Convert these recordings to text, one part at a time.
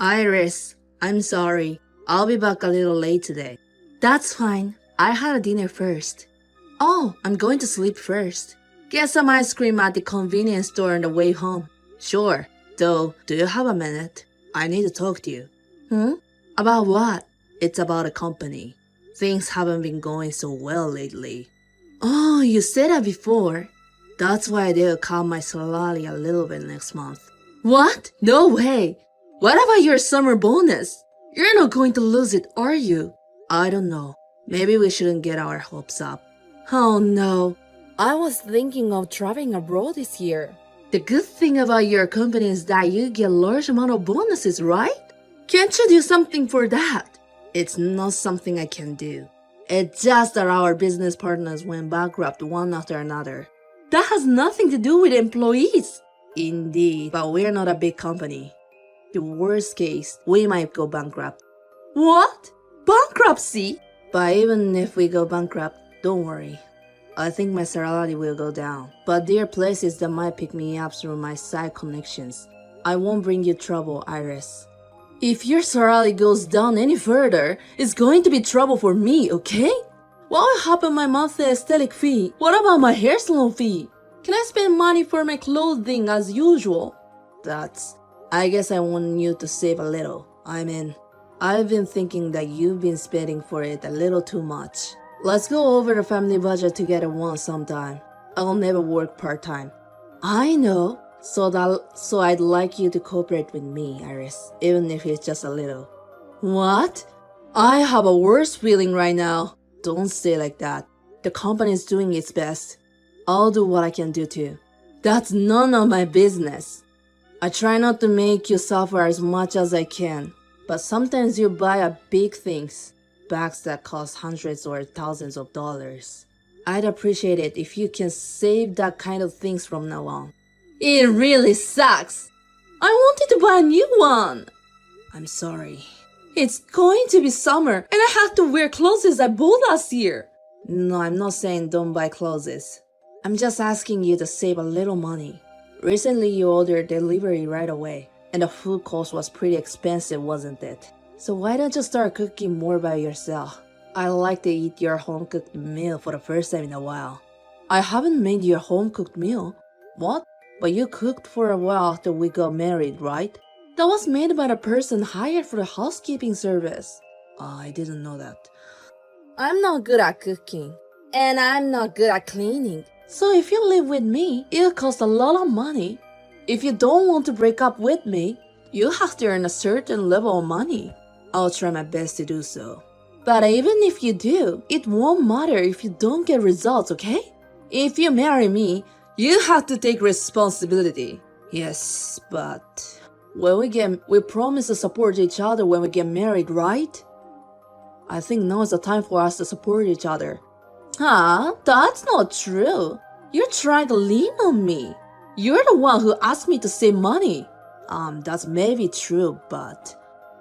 Iris, I'm sorry. I'll be back a little late today. That's fine. I had a dinner first. Oh, I'm going to sleep first. Get some ice cream at the convenience store on the way home. Sure. Though, do you have a minute? I need to talk to you. About what? It's about a company. Things haven't been going so well lately. Oh, you said that before. That's why they'll cut my salary a little bit next month. What? No way! What about your summer bonus? You're not going to lose it, are you? I don't know. Maybe we shouldn't get our hopes up. Oh no. I was thinking of traveling abroad this year. The good thing about your company is that you get a large amount of bonuses, right? Can't you do something for that? It's not something I can do. It's just that our business partners went bankrupt one after another. That has nothing to do with employees. Indeed, but we're not a big company. The worst case, we might go bankrupt. What? Bankruptcy? But even if we go bankrupt, don't worry. I think my salary will go down. But there are places that might pick me up through my side connections. I won't bring you trouble, Iris. If your salary goes down any further, it's going to be trouble for me, okay? What will happen to my monthly aesthetic fee? What about my hair salon fee? Can I spend money for my clothing as usual? I guess I want you to save a little. I've been thinking that you've been spending for it a little too much. Let's go over the family budget together once sometime. I'll never work part-time. I know. So I'd like you to cooperate with me, Iris, even if it's just a little. What? I have a worse feeling right now. Don't say like that. The company is doing its best. I'll do what I can do too. That's none of my business. I try not to make you suffer as much as I can, but sometimes you buy big things, bags that cost hundreds or thousands of dollars. I'd appreciate it if you can save that kind of things from now on. It really sucks. I wanted to buy a new one. I'm sorry. It's going to be summer and I have to wear clothes I bought last year. No, I'm not saying don't buy clothes. I'm just asking you to save a little money. Recently you ordered delivery right away, and the food cost was pretty expensive, wasn't it? So why don't you start cooking more by yourself? I like to eat your home-cooked meal for the first time in a while. I haven't made your home-cooked meal. What? But you cooked for a while after we got married, right? That was made by the person hired for the housekeeping service. I didn't know that. I'm not good at cooking, and I'm not good at cleaning. So if you live with me, it'll cost a lot of money. If you don't want to break up with me, you have to earn a certain level of money. I'll try my best to do so. But even if you do, it won't matter if you don't get results, okay? If you marry me, you have to take responsibility. Yes, but we promise to support each other when we get married, right? I think now is the time for us to support each other. Huh? That's not true. You're trying to lean on me. You're the one who asked me to save money. That's maybe true, but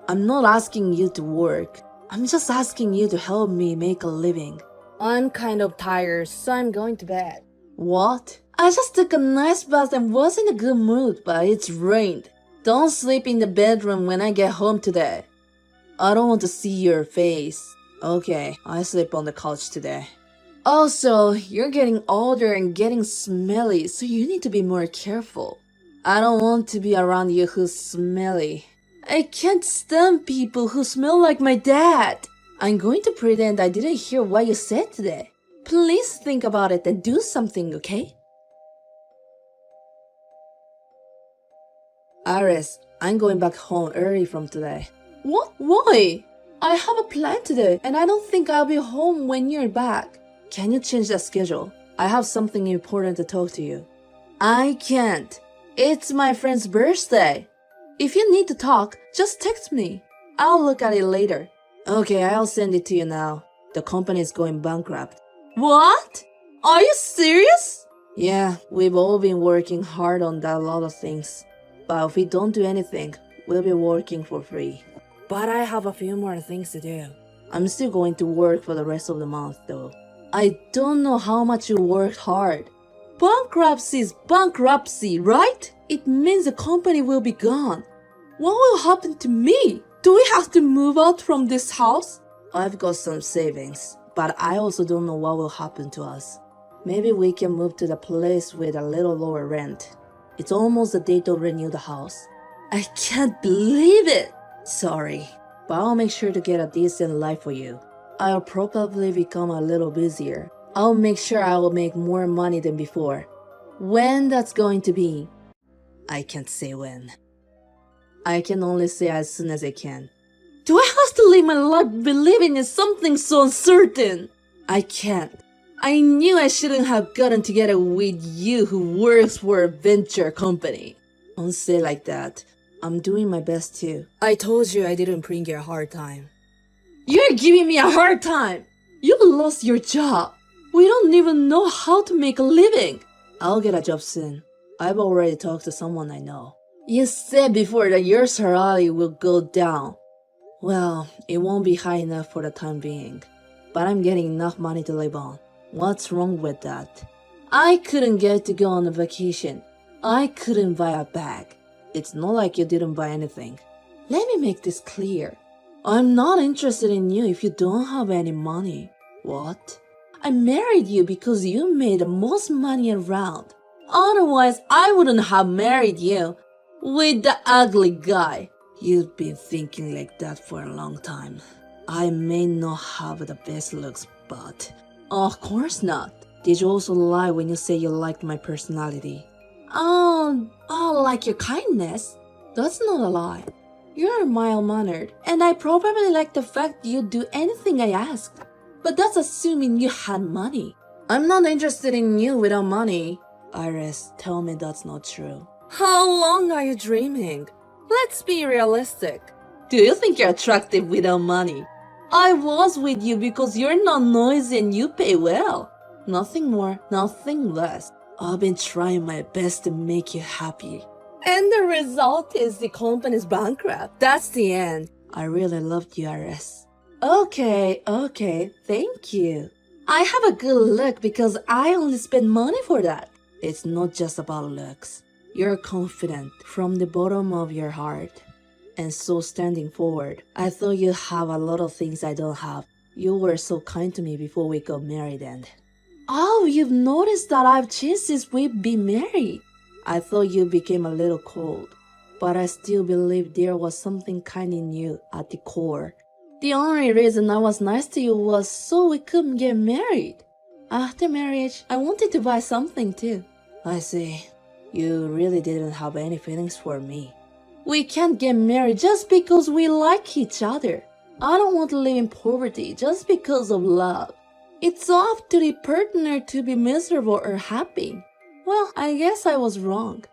I'm not asking you to work. I'm just asking you to help me make a living. I'm kind of tired, so I'm going to bed. What? I just took a nice bath and was in a good mood, but it's rained. Don't sleep in the bedroom when I get home today. I don't want to see your face. Okay, I sleep on the couch today. Also, you're getting older and getting smelly, so you need to be more careful. I don't want to be around you who's smelly. I can't stand people who smell like my dad. I'm going to pretend I didn't hear what you said today. Please think about it and do something, okay? Iris, I'm going back home early from today. What? Why? I have a plan today, and I don't think I'll be home when you're back. Can you change that schedule? I have something important to talk to you. I can't. It's my friend's birthday. If you need to talk, just text me. I'll look at it later. Okay, I'll send it to you now. The company is going bankrupt. What? Are you serious? Yeah, we've all been working hard on that lot of things. But if we don't do anything, we'll be working for free. But I have a few more things to do. I'm still going to work for the rest of the month though. I don't know how much you worked hard. Bankruptcy is bankruptcy, right? It means the company will be gone. What will happen to me? Do we have to move out from this house? I've got some savings, but I also don't know what will happen to us. Maybe we can move to the place with a little lower rent. It's almost the date to renew the house. I can't believe it! Sorry, but I'll make sure to get a decent life for you. I'll probably become a little busier. I'll make sure I will make more money than before. When that's going to be, I can't say when. I can only say as soon as I can. Do I have to live my life believing in something so uncertain? I can't. I knew I shouldn't have gotten together with you who works for a venture company. Don't say like that. I'm doing my best too. I told you I didn't bring you a hard time. You're giving me a hard time! You lost your job. We don't even know how to make a living. I'll get a job soon. I've already talked to someone I know. You said before that your salary will go down. Well, it won't be high enough for the time being. But I'm getting enough money to live on. What's wrong with that? I couldn't get to go on a vacation. I couldn't buy a bag. It's not like you didn't buy anything. Let me make this clear. I'm not interested in you if you don't have any money. What? I married you because you made the most money around. Otherwise, I wouldn't have married you with the ugly guy. You've been thinking like that for a long time. I may not have the best looks, but... Of course not. Did you also lie when you say you liked my personality? Like your kindness? That's not a lie. You're mild-mannered, and I probably like the fact you'd do anything I asked. But that's assuming you had money. I'm not interested in you without money. Iris, tell me that's not true. How long are you dreaming? Let's be realistic. Do you think you're attractive without money? I was with you because you're not noisy and you pay well. Nothing more, nothing less. I've been trying my best to make you happy. And the result is the company's bankrupt. That's the end. I really loved you, Iris. Okay, thank you. I have a good look because I only spend money for that. It's not just about looks. You're confident from the bottom of your heart. And so standing forward, I thought you have a lot of things I don't have. You were so kind to me before we got married and... Oh, you've noticed that I've changed since we've been married. I thought you became a little cold, but I still believe there was something kind in you at the core. The only reason I was nice to you was so we couldn't get married. After marriage, I wanted to buy something too. I see. You really didn't have any feelings for me. We can't get married just because we like each other. I don't want to live in poverty just because of love. It's up to the partner to be miserable or happy. Well, I guess I was wrong.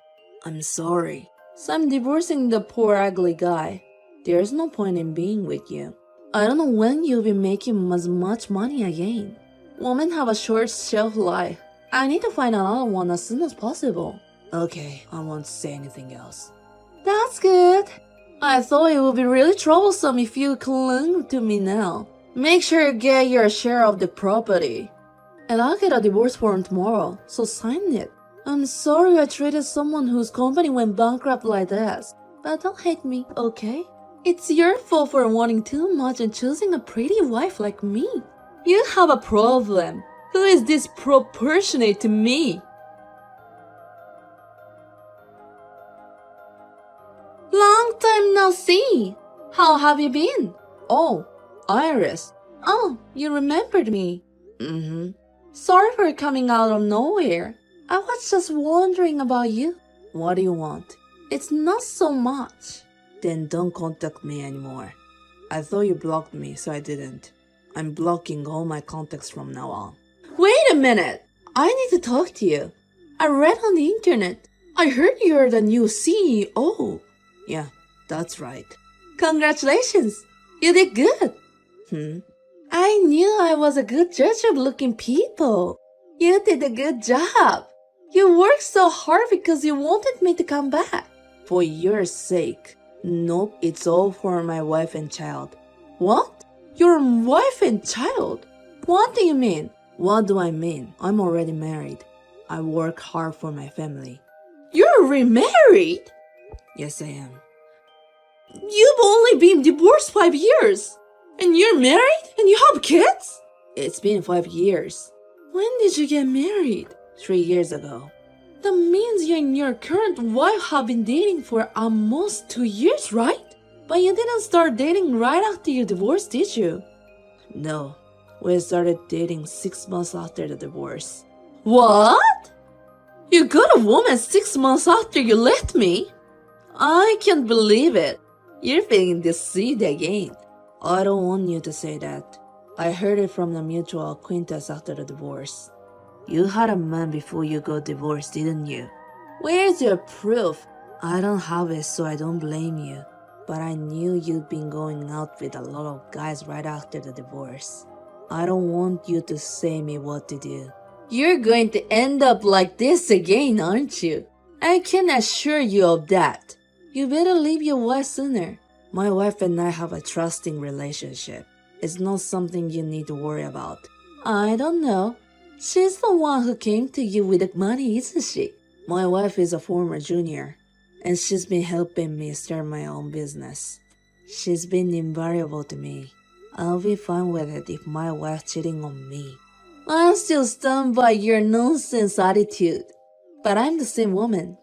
I'm sorry. So I'm divorcing the poor ugly guy. There's no point in being with you. I don't know when you'll be making as much money again. Women have a short shelf life. I need to find another one as soon as possible. Okay, I won't say anything else. That's good. I thought it would be really troublesome if you clung to me now. Make sure you get your share of the property. And I'll get a divorce form tomorrow, so sign it. I'm sorry I treated someone whose company went bankrupt like this. But don't hate me, okay? It's your fault for wanting too much and choosing a pretty wife like me. You have a problem. Who is disproportionate to me? Long time no see. How have you been? Oh, Iris. Oh, you remembered me. Sorry for coming out of nowhere. I was just wondering about you. What do you want? It's not so much. Then don't contact me anymore. I thought you blocked me, so I didn't. I'm blocking all my contacts from now on. Wait a minute! I need to talk to you. I read on the internet. I heard you're the new CEO. Yeah, that's right. Congratulations! You did good. I knew I was a good judge of looking people. You did a good job. You worked so hard because you wanted me to come back. For your sake. Nope, it's all for my wife and child. What? Your wife and child? What do you mean? What do I mean? I'm already married. I work hard for my family. You're remarried? Yes, I am. You've only been divorced 5 years. And you're married? And you have kids? It's been 5 years. When did you get married? 3 years ago. That means you and your current wife have been dating for almost 2 years, right? But you didn't start dating right after you divorced, did you? No. We started dating 6 months after the divorce. What? You got a woman 6 months after you left me? I can't believe it. You're feeling deceived again. I don't want you to say that. I heard it from the mutual acquaintance after the divorce. You had a man before you got divorced, didn't you? Where's your proof? I don't have it, so I don't blame you. But I knew you'd been going out with a lot of guys right after the divorce. I don't want you to say me what to do. You're going to end up like this again, aren't you? I can assure you of that. You better leave your wife sooner. My wife and I have a trusting relationship. It's not something you need to worry about. I don't know. She's the one who came to you with the money, isn't she? My wife is a former junior, and she's been helping me start my own business. She's been invaluable to me. I'll be fine with it if my wife's cheating on me. I'm still stunned by your nonsense attitude. But I'm the same woman.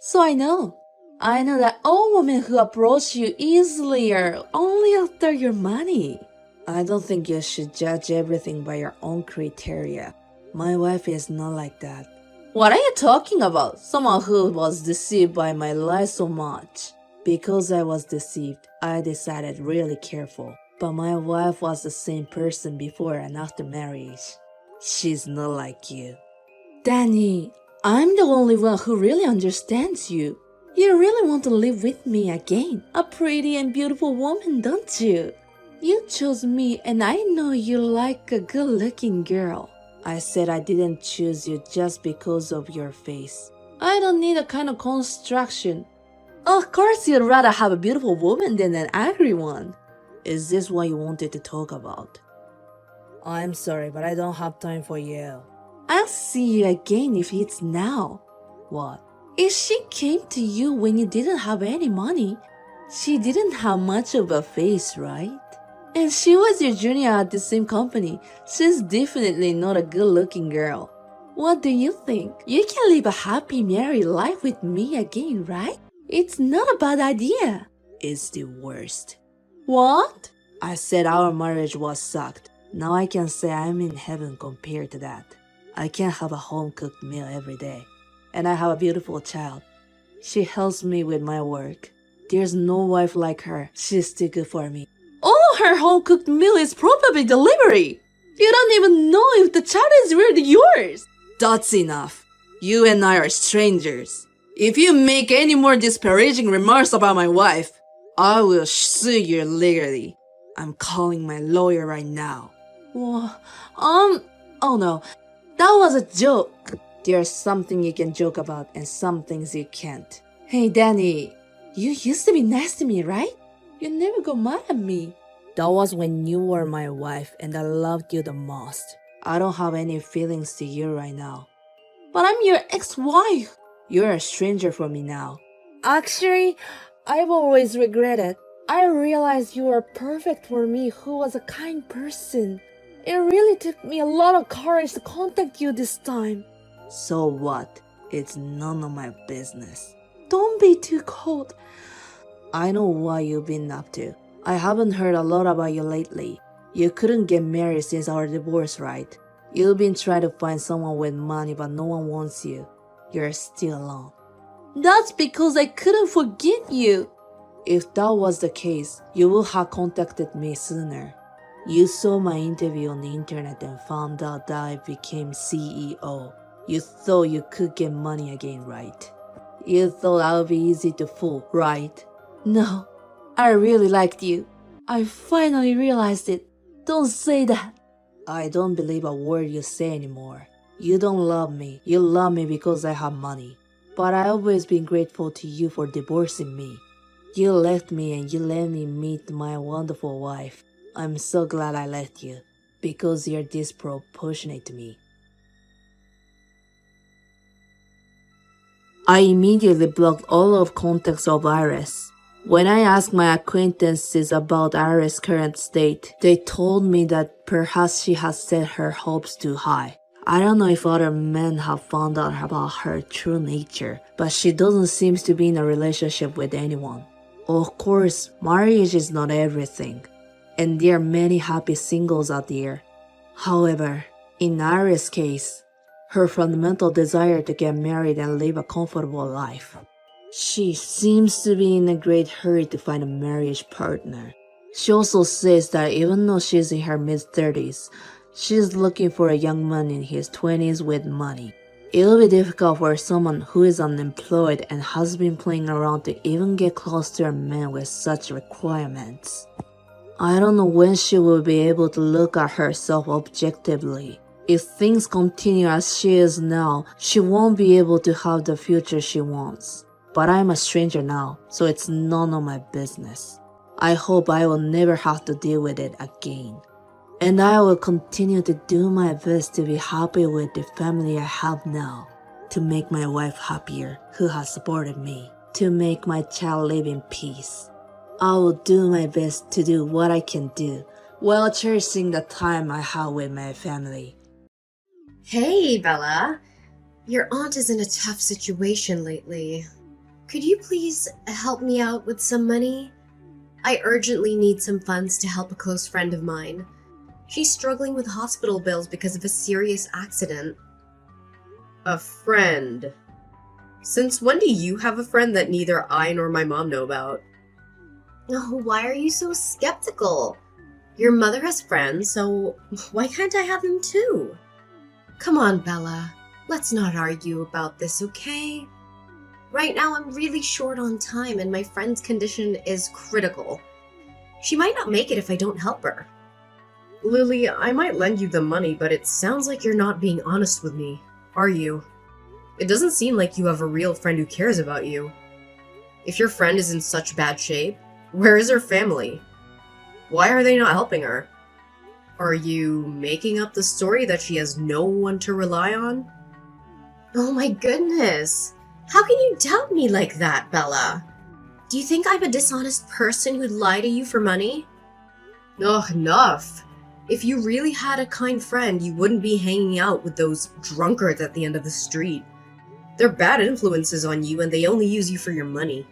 So I know. I know that all women who approach you easily are only after your money. I don't think you should judge everything by your own criteria. My wife is not like that. What are you talking about? Someone who was deceived by my lies so much. Because I was deceived, I decided really careful. But my wife was the same person before and after marriage. She's not like you. Danny, I'm the only one who really understands you. You really want to live with me again. A pretty and beautiful woman, don't you? You chose me and I know you like a good-looking girl. I said I didn't choose you just because of your face. I don't need a kind of construction. Of course you'd rather have a beautiful woman than an angry one. Is this what you wanted to talk about? I'm sorry, but I don't have time for you. I'll see you again if it's now. What? If she came to you when you didn't have any money, she didn't have much of a face, right? And she was your junior at the same company. She's definitely not a good-looking girl. What do you think? You can live a happy married life with me again, right? It's not a bad idea. It's the worst. What? I said our marriage was sucked. Now I can say I'm in heaven compared to that. I can have a home-cooked meal every day. And I have a beautiful child. She helps me with my work. There's no wife like her. She's too good for me. All her home-cooked meal is probably delivery. You don't even know if the child is really yours. That's enough. You and I are strangers. If you make any more disparaging remarks about my wife, I will sue you legally. I'm calling my lawyer right now. Oh no, that was a joke. There's something you can joke about and some things you can't. Hey Danny, you used to be nice to me, right? You never got mad at me. That was when you were my wife and I loved you the most. I don't have any feelings to you right now. But I'm your ex-wife. You're a stranger for me now. Actually, I've always regretted. I realized you were perfect for me who was a kind person. It really took me a lot of courage to contact you this time. So what? It's none of my business. Don't be too cold. I know what you've been up to. I haven't heard a lot about you lately. You couldn't get married since our divorce, right? You've been trying to find someone with money but no one wants you. You're still alone. That's because I couldn't forget you. If that was the case, you would have contacted me sooner. You saw my interview on the internet and found out that I became CEO. You thought you could get money again, right? You thought I would be easy to fool, right? No, I really liked you. I finally realized it. Don't say that. I don't believe a word you say anymore. You don't love me. You love me because I have money. But I've always been grateful to you for divorcing me. You left me and you let me meet my wonderful wife. I'm so glad I left you, because you're disproportionate to me. I immediately blocked all of contacts of Iris. When I asked my acquaintances about Iris' current state, they told me that perhaps she has set her hopes too high. I don't know if other men have found out about her true nature, but she doesn't seem to be in a relationship with anyone. Of course, marriage is not everything, and there are many happy singles out there. However, in Iris' case, her fundamental desire to get married and live a comfortable life. She seems to be in a great hurry to find a marriage partner. She also says that even though she's in her mid-30s, she's looking for a young man in his 20s with money. It'll be difficult for someone who is unemployed and has been playing around to even get close to a man with such requirements. I don't know when she will be able to look at herself objectively. If things continue as she is now, she won't be able to have the future she wants. But I'm a stranger now, so it's none of my business. I hope I will never have to deal with it again. And I will continue to do my best to be happy with the family I have now, to make my wife happier, who has supported me, to make my child live in peace. I will do my best to do what I can do, while cherishing the time I have with my family. Hey, Bella. Your aunt is in a tough situation lately. Could you please help me out with some money? I urgently need some funds to help a close friend of mine. She's struggling with hospital bills because of a serious accident. A friend? Since when do you have a friend that neither I nor my mom know about? Oh, why are you so skeptical? Your mother has friends, so why can't I have them too? Come on, Bella. Let's not argue about this, okay? Right now, I'm really short on time and my friend's condition is critical. She might not make it if I don't help her. Lily, I might lend you the money, but it sounds like you're not being honest with me, are you? It doesn't seem like you have a real friend who cares about you. If your friend is in such bad shape, where is her family? Why are they not helping her? Are you making up the story that she has no one to rely on? Oh my goodness! How can you doubt me like that, Bella? Do you think I'm a dishonest person who'd lie to you for money? Ugh, enough! If you really had a kind friend, you wouldn't be hanging out with those drunkards at the end of the street. They're bad influences on you and they only use you for your money.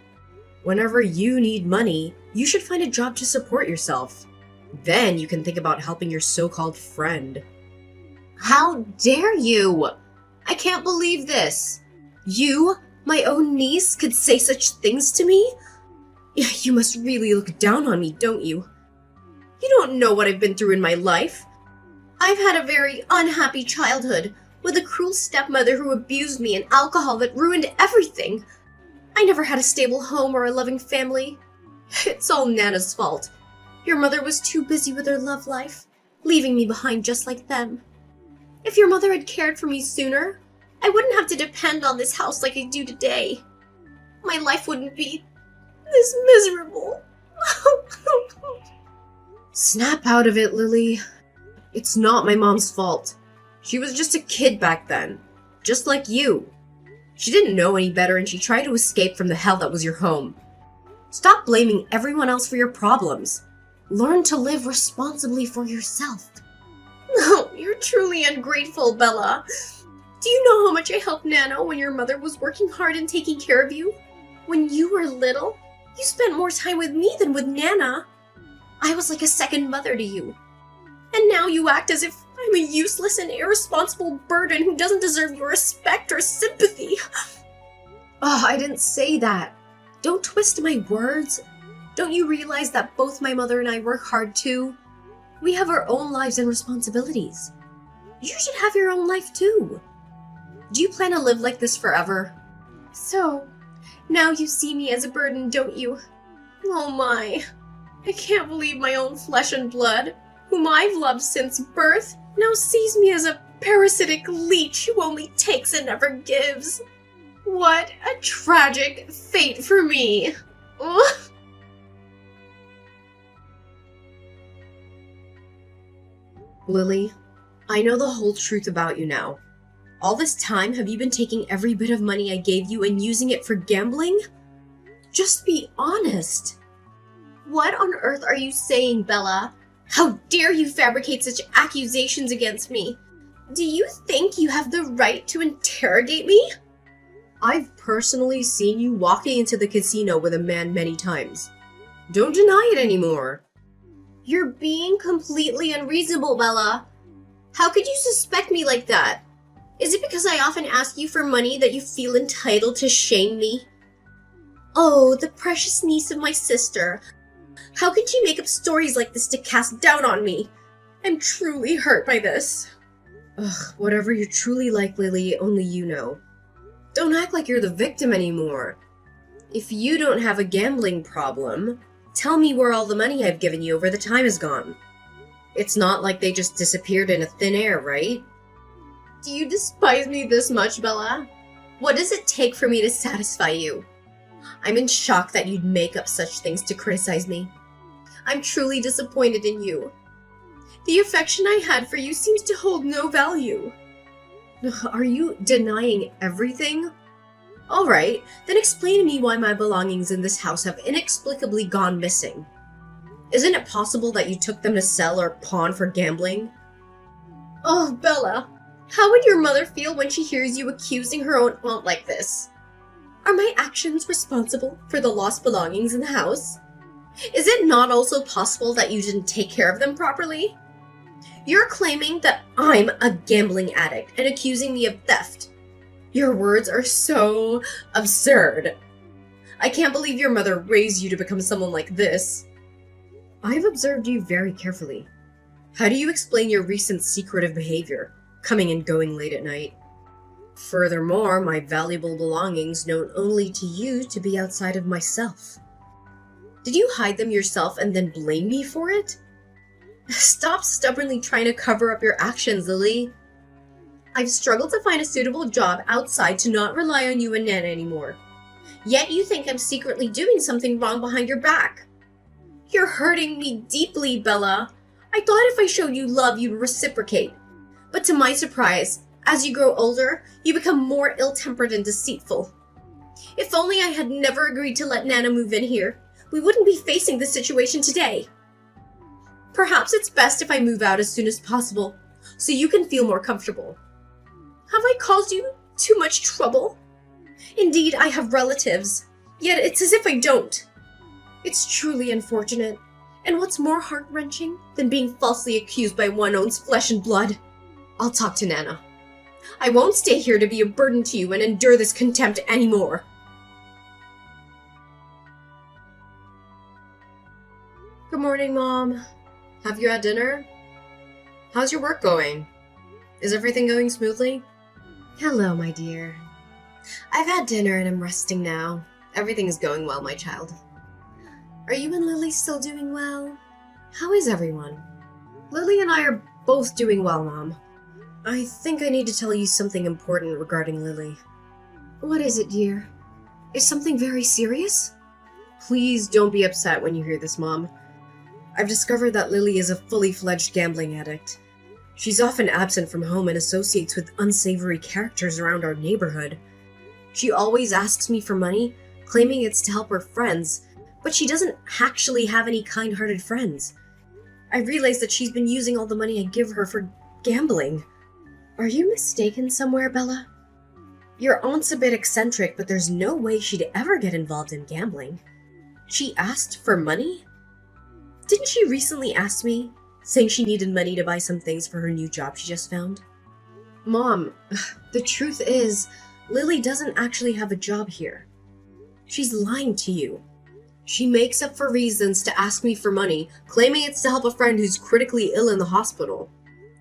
Whenever you need money, you should find a job to support yourself. Then you can think about helping your so-called friend. How dare you! I can't believe this! You, my own niece, could say such things to me? You must really look down on me, don't you? You don't know what I've been through in my life. I've had a very unhappy childhood, with a cruel stepmother who abused me and alcohol that ruined everything. I never had a stable home or a loving family. It's all Nana's fault. Your mother was too busy with her love life, leaving me behind just like them. If your mother had cared for me sooner, I wouldn't have to depend on this house like I do today. My life wouldn't be this miserable. Snap out of it, Lily. It's not my mom's fault. She was just a kid back then, just like you. She didn't know any better and she tried to escape from the hell that was your home. Stop blaming everyone else for your problems. Learn to live responsibly for yourself. No, you're truly ungrateful, Bella. Do you know how much I helped Nana when your mother was working hard and taking care of you? When you were little, you spent more time with me than with Nana. I was like a second mother to you. And now you act as if I'm a useless and irresponsible burden who doesn't deserve your respect or sympathy. Oh, I didn't say that. Don't twist my words. Don't you realize that both my mother and I work hard too? We have our own lives and responsibilities. You should have your own life too. Do you plan to live like this forever? So, now you see me as a burden, don't you? Oh my. I can't believe my own flesh and blood, whom I've loved since birth, now sees me as a parasitic leech who only takes and never gives. What a tragic fate for me. Ugh. Lily, I know the whole truth about you now. All this time, have you been taking every bit of money I gave you and using it for gambling? Just be honest. What on earth are you saying, Bella? How dare you fabricate such accusations against me? Do you think you have the right to interrogate me? I've personally seen you walking into the casino with a man many times. Don't deny it anymore. You're being completely unreasonable, Bella. How could you suspect me like that? Is it because I often ask you for money that you feel entitled to shame me? Oh, the precious niece of my sister. How could you make up stories like this to cast doubt on me? I'm truly hurt by this. Ugh, whatever you're truly like, Lily, only you know. Don't act like you're the victim anymore. If you don't have a gambling problem, tell me where all the money I've given you over the time is gone. It's not like they just disappeared into thin air, right? Do you despise me this much, Bella? What does it take for me to satisfy you? I'm in shock that you'd make up such things to criticize me. I'm truly disappointed in you. The affection I had for you seems to hold no value. Are you denying everything? Alright, then explain to me why my belongings in this house have inexplicably gone missing. Isn't it possible that you took them to sell or pawn for gambling? Oh, Bella, how would your mother feel when she hears you accusing her own aunt like this? Are my actions responsible for the lost belongings in the house? Is it not also possible that you didn't take care of them properly? You're claiming that I'm a gambling addict and accusing me of theft. Your words are so absurd. I can't believe your mother raised you to become someone like this. I've observed you very carefully. How do you explain your recent secretive behavior, coming and going late at night? Furthermore, my valuable belongings known only to you to be outside of myself. Did you hide them yourself and then blame me for it? Stop stubbornly trying to cover up your actions, Lily. I've struggled to find a suitable job outside to not rely on you and Nana anymore. Yet you think I'm secretly doing something wrong behind your back. You're hurting me deeply, Bella. I thought if I showed you love, you'd reciprocate. But to my surprise, as you grow older, you become more ill-tempered and deceitful. If only I had never agreed to let Nana move in here, we wouldn't be facing this situation today. Perhaps it's best if I move out as soon as possible, so you can feel more comfortable. Have I caused you too much trouble? Indeed, I have relatives, yet it's as if I don't. It's truly unfortunate, and what's more heart-wrenching than being falsely accused by one owns flesh and blood? I'll talk to Nana. I won't stay here to be a burden to you and endure this contempt anymore. Good morning, Mom. Have you had dinner? How's your work going? Is everything going smoothly? Hello, my dear. I've had dinner and I'm resting now. Everything is going well, my child. Are you and Lily still doing well? How is everyone? Lily and I are both doing well, Mom. I think I need to tell you something important regarding Lily. What is it, dear? Is something very serious? Please don't be upset when you hear this, Mom. I've discovered that Lily is a fully fledged gambling addict. She's often absent from home and associates with unsavory characters around our neighborhood. She always asks me for money, claiming it's to help her friends, but she doesn't actually have any kind-hearted friends. I realize that she's been using all the money I give her for gambling. Are you mistaken somewhere, Bella? Your aunt's a bit eccentric, but there's no way she'd ever get involved in gambling. She asked for money? Didn't she recently ask me, saying she needed money to buy some things for her new job she just found? Mom, the truth is, Lily doesn't actually have a job here. She's lying to you. She makes up for reasons to ask me for money, claiming it's to help a friend who's critically ill in the hospital.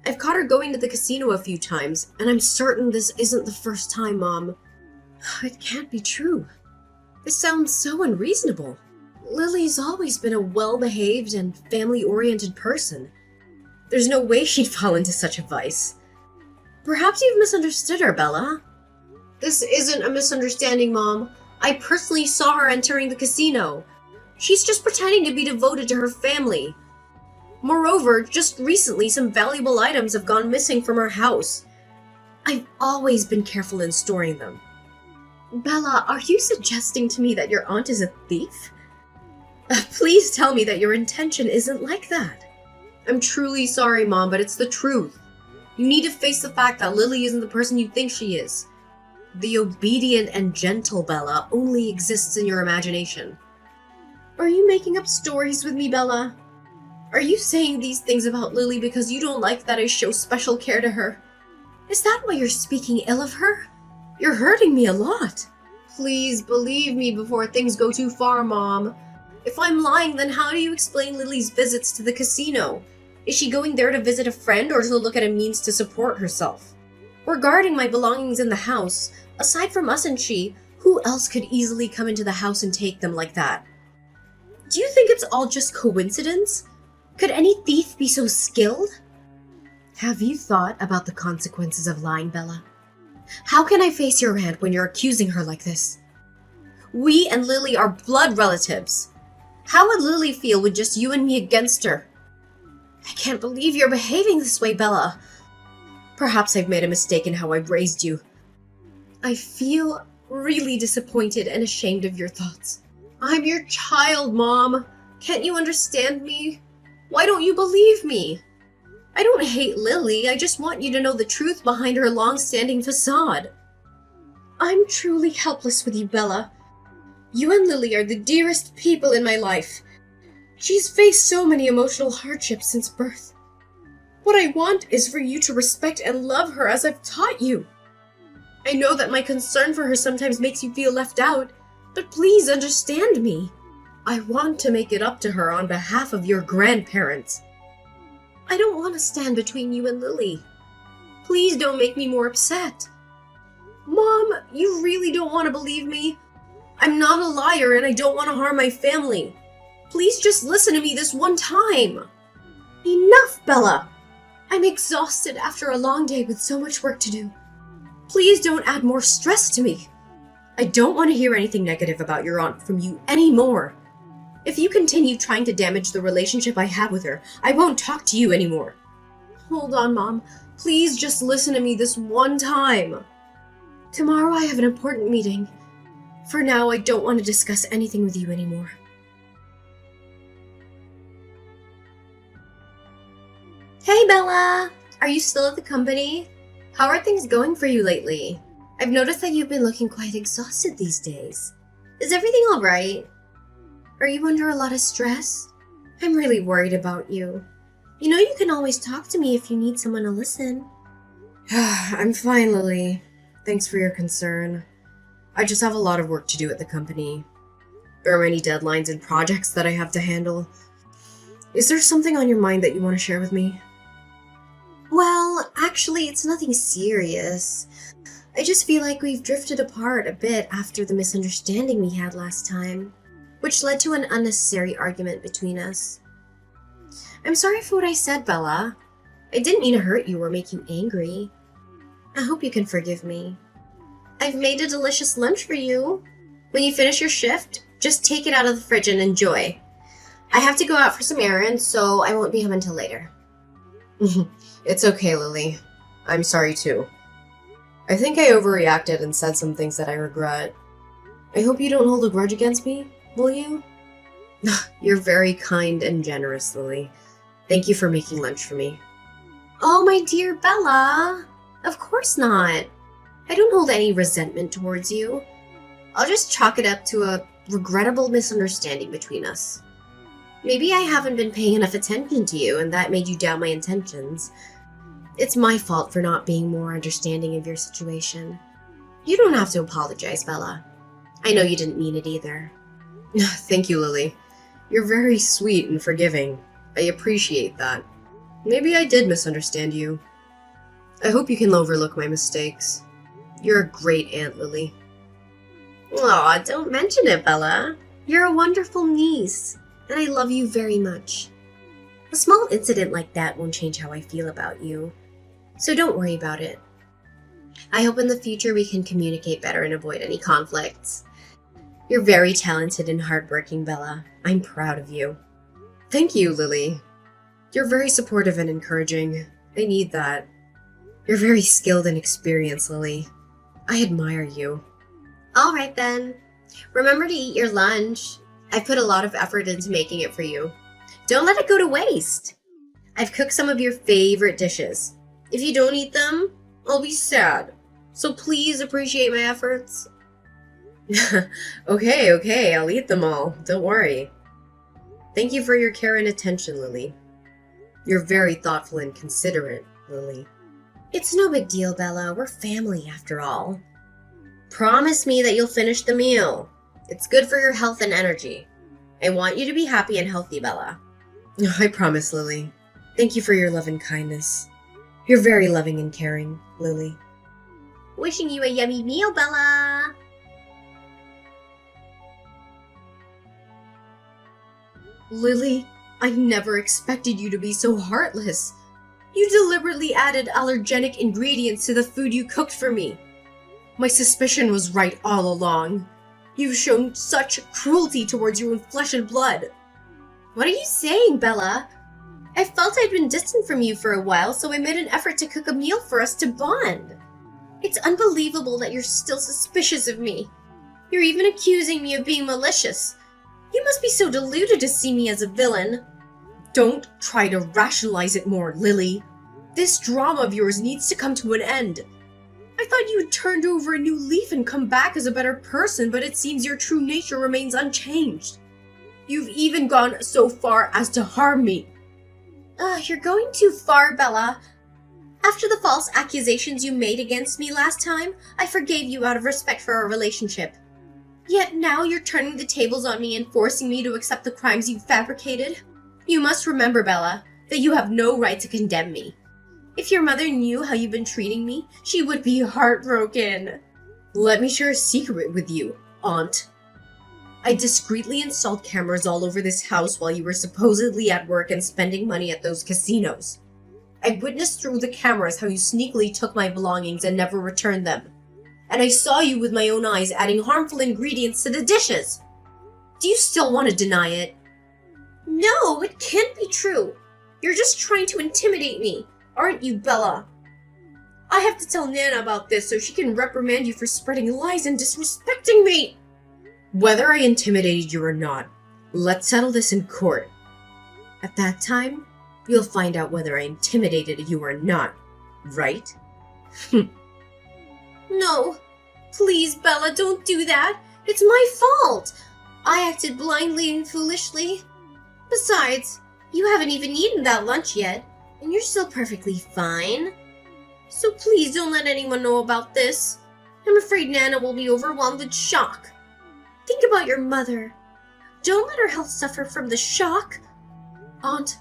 I've caught her going to the casino a few times, and I'm certain this isn't the first time, Mom. It can't be true. This sounds so unreasonable. Lily's always been a well-behaved and family-oriented person. There's no way she'd fall into such a vice. Perhaps you've misunderstood her, Bella. This isn't a misunderstanding, Mom. I personally saw her entering the casino. She's just pretending to be devoted to her family. Moreover, just recently some valuable items have gone missing from our house. I've always been careful in storing them. Bella, are you suggesting to me that your aunt is a thief? Please tell me that your intention isn't like that. I'm truly sorry, Mom, but it's the truth. You need to face the fact that Lily isn't the person you think she is. The obedient and gentle Bella only exists in your imagination. Are you making up stories with me, Bella? Are you saying these things about Lily because you don't like that I show special care to her? Is that why you're speaking ill of her? You're hurting me a lot. Please believe me before things go too far, Mom. If I'm lying, then how do you explain Lily's visits to the casino? Is she going there to visit a friend or to look at a means to support herself? Regarding my belongings in the house, aside from us and she, who else could easily come into the house and take them like that? Do you think it's all just coincidence? Could any thief be so skilled? Have you thought about the consequences of lying, Bella? How can I face your aunt when you're accusing her like this? We and Lily are blood relatives. How would Lily feel with just you and me against her? I can't believe you're behaving this way, Bella. Perhaps I've made a mistake in how I've raised you. I feel really disappointed and ashamed of your thoughts. I'm your child, Mom. Can't you understand me? Why don't you believe me? I don't hate Lily, I just want you to know the truth behind her long-standing facade. I'm truly helpless with you, Bella. You and Lily are the dearest people in my life. She's faced so many emotional hardships since birth. What I want is for you to respect and love her as I've taught you. I know that my concern for her sometimes makes you feel left out, but please understand me. I want to make it up to her on behalf of your grandparents. I don't want to stand between you and Lily. Please don't make me more upset. Mom, you really don't want to believe me? I'm not a liar and I don't want to harm my family. Please just listen to me this one time. Enough, Bella! I'm exhausted after a long day with so much work to do. Please don't add more stress to me. I don't want to hear anything negative about your aunt from you anymore. If you continue trying to damage the relationship I have with her, I won't talk to you anymore. Hold on, Mom. Please just listen to me this one time. Tomorrow I have an important meeting. For now, I don't want to discuss anything with you anymore. Hey, Bella! Are you still at the company? How are things going for you lately? I've noticed that you've been looking quite exhausted these days. Is everything alright? Are you under a lot of stress? I'm really worried about you. You know you can always talk to me if you need someone to listen. I'm fine, Lily. Thanks for your concern. I just have a lot of work to do at the company. There are many deadlines and projects that I have to handle. Is there something on your mind that you want to share with me? Well, actually, it's nothing serious. I just feel like we've drifted apart a bit after the misunderstanding we had last time, which led to an unnecessary argument between us. I'm sorry for what I said, Bella. I didn't mean to hurt you or make you angry. I hope you can forgive me. I've made a delicious lunch for you. When you finish your shift, just take it out of the fridge and enjoy. I have to go out for some errands, so I won't be home until later. It's okay, Lily. I'm sorry too. I think I overreacted and said some things that I regret. I hope you don't hold a grudge against me, will you? You're very kind and generous, Lily. Thank you for making lunch for me. Oh, my dear Bella. Of course not. I don't hold any resentment towards you. I'll just chalk it up to a regrettable misunderstanding between us. Maybe I haven't been paying enough attention to you and that made you doubt my intentions. It's my fault for not being more understanding of your situation. You don't have to apologize, Bella. I know you didn't mean it either. Thank you, Lily. You're very sweet and forgiving. I appreciate that. Maybe I did misunderstand you. I hope you can overlook my mistakes. You're a great Aunt Lily. Aw, don't mention it, Bella. You're a wonderful niece, and I love you very much. A small incident like that won't change how I feel about you, so don't worry about it. I hope in the future we can communicate better and avoid any conflicts. You're very talented and hardworking, Bella. I'm proud of you. Thank you, Lily. You're very supportive and encouraging. I need that. You're very skilled and experienced, Lily. I admire you. All right then. Remember to eat your lunch. I've put a lot of effort into making it for you. Don't let it go to waste. I've cooked some of your favorite dishes. If you don't eat them, I'll be sad. So please appreciate my efforts. Okay, I'll eat them all. Don't worry. Thank you for your care and attention, Lily. You're very thoughtful and considerate, Lily. It's no big deal, Bella. We're family after all. Promise me that you'll finish the meal. It's good for your health and energy. I want you to be happy and healthy, Bella. I promise, Lily. Thank you for your love and kindness. You're very loving and caring, Lily. Wishing you a yummy meal, Bella. Lily, I never expected you to be so heartless. You deliberately added allergenic ingredients to the food you cooked for me. My suspicion was right all along. You've shown such cruelty towards your own flesh and blood. What are you saying, Bella? I felt I'd been distant from you for a while, so I made an effort to cook a meal for us to bond. It's unbelievable that you're still suspicious of me. You're even accusing me of being malicious. You must be so deluded to see me as a villain. Don't try to rationalize it more, Lily. This drama of yours needs to come to an end. I thought you had turned over a new leaf and come back as a better person, but it seems your true nature remains unchanged. You've even gone so far as to harm me. You're going too far, Bella. After the false accusations you made against me last time, I forgave you out of respect for our relationship. Yet now you're turning the tables on me and forcing me to accept the crimes you fabricated. You must remember, Bella, that you have no right to condemn me. If your mother knew how you've been treating me, she would be heartbroken. Let me share a secret with you, Aunt. I discreetly installed cameras all over this house while you were supposedly at work and spending money at those casinos. I witnessed through the cameras how you sneakily took my belongings and never returned them. And I saw you with my own eyes adding harmful ingredients to the dishes. Do you still want to deny it? No, it can't be true. You're just trying to intimidate me, aren't you, Bella? I have to tell Nana about this so she can reprimand you for spreading lies and disrespecting me. Whether I intimidated you or not, let's settle this in court. At that time, you'll find out whether I intimidated you or not, right? No. Please, Bella, don't do that. It's my fault. I acted blindly and foolishly. Besides, you haven't even eaten that lunch yet, and you're still perfectly fine. So please don't let anyone know about this. I'm afraid Nana will be overwhelmed with shock. Think about your mother. Don't let her health suffer from the shock. Aunt,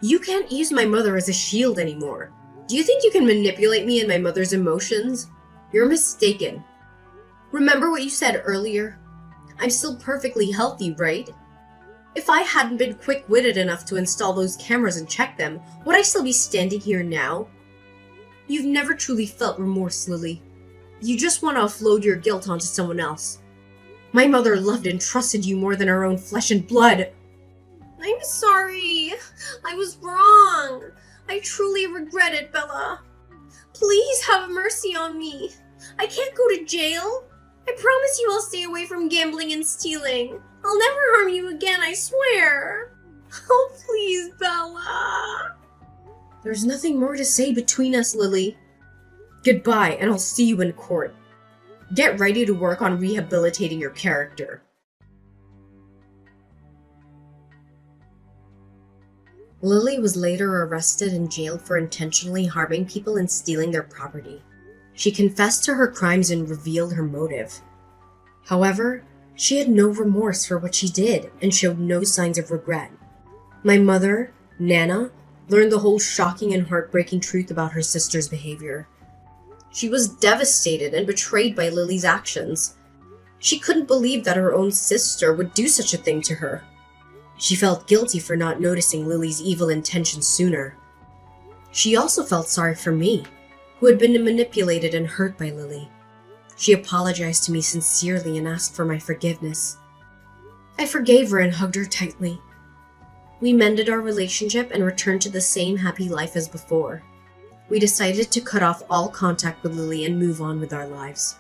you can't use my mother as a shield anymore. Do you think you can manipulate me and my mother's emotions? You're mistaken. Remember what you said earlier? I'm still perfectly healthy, right? If I hadn't been quick-witted enough to install those cameras and check them, would I still be standing here now? You've never truly felt remorse, Lily. You just want to offload your guilt onto someone else. My mother loved and trusted you more than her own flesh and blood. I'm sorry. I was wrong. I truly regret it, Bella. Please have mercy on me. I can't go to jail. I promise you I'll stay away from gambling and stealing. I'll never harm you again, I swear. Oh, please, Bella. There's nothing more to say between us, Lily. Goodbye, and I'll see you in court. Get ready to work on rehabilitating your character. Lily was later arrested and jailed for intentionally harming people and stealing their property. She confessed to her crimes and revealed her motive. However, she had no remorse for what she did and showed no signs of regret. My mother, Nana, learned the whole shocking and heartbreaking truth about her sister's behavior. She was devastated and betrayed by Lily's actions. She couldn't believe that her own sister would do such a thing to her. She felt guilty for not noticing Lily's evil intentions sooner. She also felt sorry for me, who had been manipulated and hurt by Lily. She apologized to me sincerely and asked for my forgiveness. I forgave her and hugged her tightly. We mended our relationship and returned to the same happy life as before. We decided to cut off all contact with Lily and move on with our lives.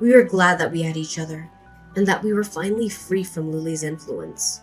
We were glad that we had each other, and that we were finally free from Lily's influence.